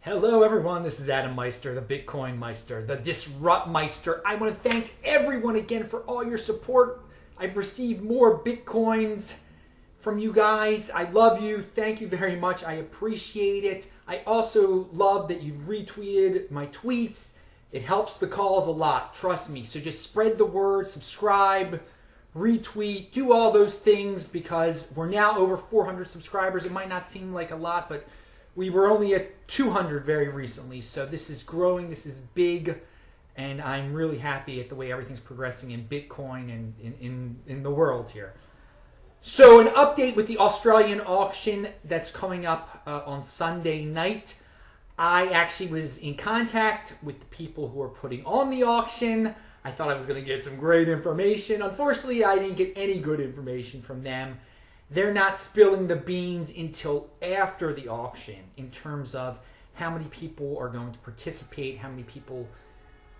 Hello everyone, this is Adam Meister, the Bitcoin Meister, the Disrupt Meister. I want to thank everyone again for all your support. I've received more Bitcoins from you guys. I love you. Thank you very much. I appreciate it. I also love that you've retweeted my tweets. It helps the cause a lot, trust me. So just spread the word, subscribe, retweet, do all those things because we're now over 400 subscribers. It might not seem like a lot, but we were only at 200 very recently, so this is growing, this is big, and I'm really happy at the way everything's progressing in Bitcoin and in the world here. So an update with the Australian auction that's coming up on Sunday night. I actually was in contact with the people who are putting on the auction. I thought I was going to get some great information. Unfortunately, I didn't get any good information from them. They're not spilling the beans until after the auction in terms of how many people are going to participate, how many people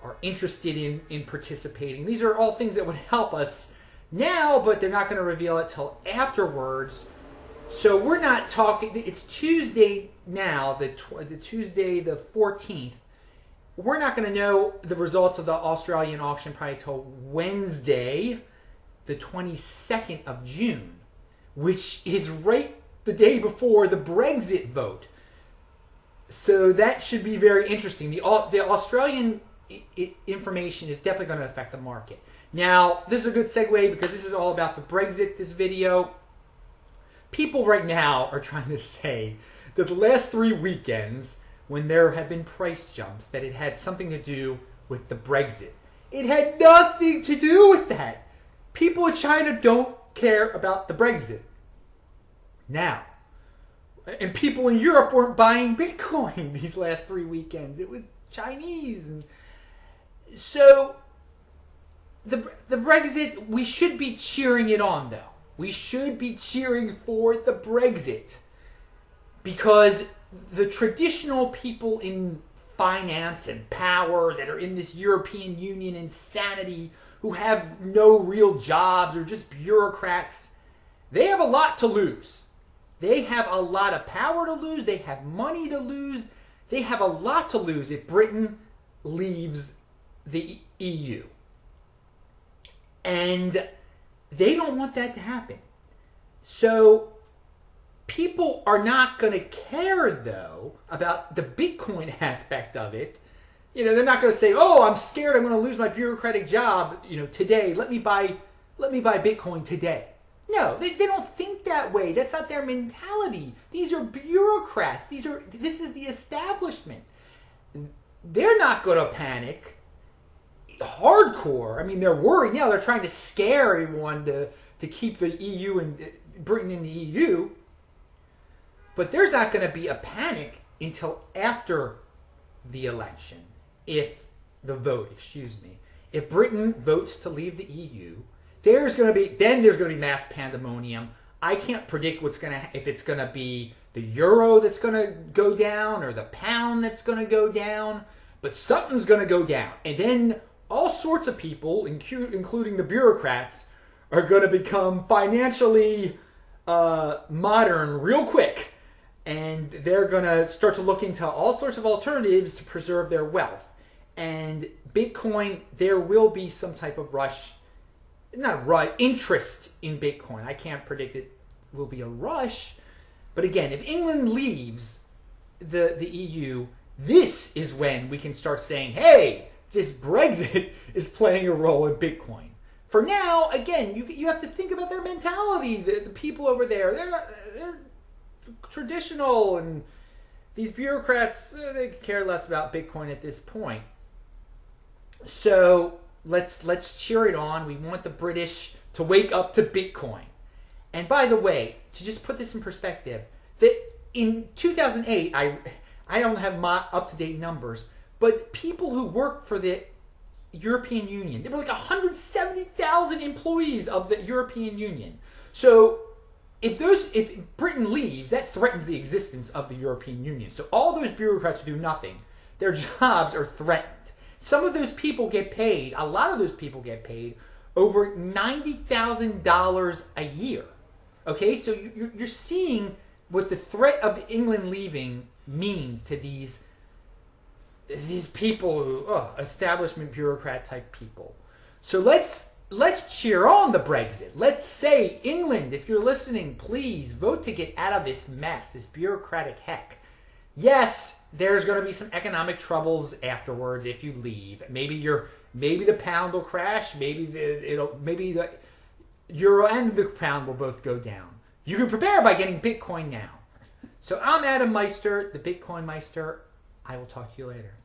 are interested in participating. These are all things that would help us now, but they're not going to reveal it till afterwards. So we're not talking, it's Tuesday now, the Tuesday the 14th. We're not going to know the results of the Australian auction probably till Wednesday, the 22nd of June. Which is right the day before the Brexit vote. So that should be very interesting. The Australian information is definitely going to affect the market. Now, this is a good segue because this is all about the Brexit, this video. People right now are trying to say that the last 3 weekends, when there have been price jumps, that it had something to do with the Brexit. It had nothing to do with that. People in China don't care about the Brexit. Now, and people in Europe weren't buying Bitcoin these last 3 weekends. It was Chinese. And so the Brexit, we should be cheering it on though. We should be cheering for the Brexit because the traditional people in finance and power that are in this European Union insanity who have no real jobs or just bureaucrats, they have a lot to lose. They have a lot of power to lose. They have money to lose. They have a lot to lose if Britain leaves the EU. And they don't want that to happen. So people are not going to care, though, about the Bitcoin aspect of it. You know, they're not going to say, "Oh, I'm scared I'm going to lose my bureaucratic job, today. Let me buy Bitcoin today." No, they don't think that way. That's not their mentality. These are bureaucrats. This is the establishment. They're not going to panic. Hardcore. I mean, they're worried now. They're trying to scare everyone to keep the EU and Britain in the EU. But there's not going to be a panic until after the election. If Britain votes to leave the EU, there's going to be mass pandemonium. I can't predict if it's going to be the euro that's going to go down or the pound that's going to go down, but something's going to go down. And then all sorts of people, including the bureaucrats, are going to become financially modern real quick. And they're going to start to look into all sorts of alternatives to preserve their wealth. And Bitcoin, there will be some type of interest in Bitcoin. I can't predict it will be a rush. But again, if England leaves the EU, this is when we can start saying, hey, this Brexit is playing a role in Bitcoin. For now, again, you have to think about their mentality. The people over there, they're traditional, and these bureaucrats, they care less about Bitcoin at this point. So let's cheer it on. We want the British to wake up to Bitcoin. And by the way, to just put this in perspective, that in 2008, I don't have my up-to-date numbers, but people who worked for the European Union, there were like 170,000 employees of the European Union. So if Britain leaves, that threatens the existence of the European Union. So all those bureaucrats who do nothing, their jobs are threatened. Some of those people get paid, a lot of those people get paid over $90,000 a year. Okay, so you're seeing what the threat of England leaving means to these these people who establishment bureaucrat type people. So let's cheer on the Brexit. Let's say, England, if you're listening, please vote to get out of this mess, this bureaucratic heck. Yes, there's going to be some economic troubles afterwards if you leave. Maybe the pound will crash. Maybe the euro and the pound will both go down. You can prepare by getting Bitcoin now. So I'm Adam Meister, the Bitcoin Meister. I will talk to you later.